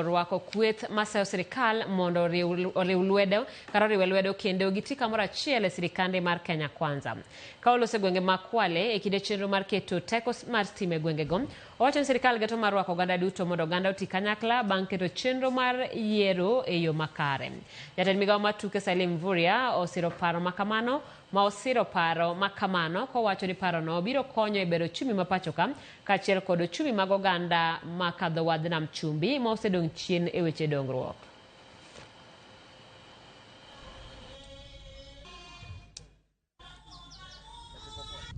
Rwako kweth masayo sirikal mondo oriw lwedo kendo giti kamoro achiel e sirikande mar Kenya Kwanza. Ka olose gwenge ma Kwale e kinde chenro mar keto teko mar stima e gwengego, owacho ni sirikal geto mar rwako oganda duto mondo oganda oti kanyakla bang' keto chenro mar yiero e yo makare. Jatend migawo mar tuke Salim Mvurya osiro paro makamano kowacho ni parono biro konyo e bero chumi ma pachoka kaachiel kod chumi mag oganda ma kadho wadh nam chumbi ma osedong' chien e weche dongruok.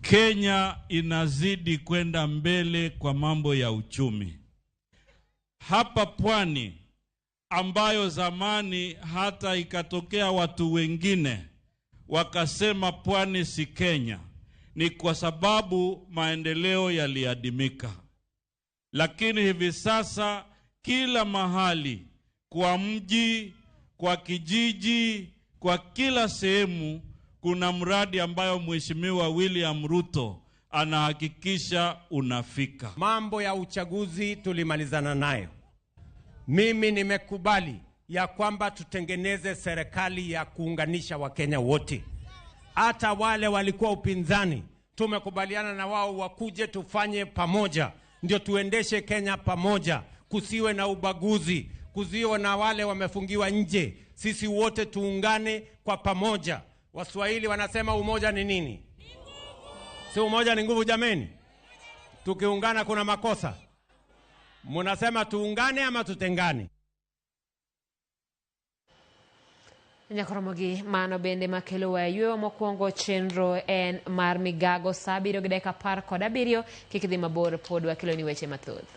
Kenya inazidi kwenda mbele kwa mambo ya uchumi. Hapa pwani ambayo zamani hata ikatokea watu wengine wakasema pwani si Kenya, ni kwa sababu maendeleo yaliadimika. Lakini hivi sasa kila mahali, kwa mji, kwa kijiji, kwa kila sehemu kuna mradi ambayo Mheshimiwa William Ruto anahakikisha unafika. Mambo ya uchaguzi tulimalizana nayo. Mimi nimekubali ya kwamba tutengeneze serikali ya kuunganisha Wakenya wote. Hata wale walikuwa upinzani, tumekubaliana na wao wakuje tufanye pamoja. Ndio tuendeshe Kenya pamoja, kusiwe na ubaguzi, kusiwe na wale wamefungiwa nje. Sisi wote tuungane kwa pamoja. Waswahili wanasema umoja ni nini? Si umoja ni nguvu jameni? Tukiungana kuna makosa. Munasema tuungane ama tutengane? Nyakoromogi mano bende makelo wayueyo mokwongo chenro en mar migago saa 7:17 kik idhi mabor pod wakelo ni weche mathoth.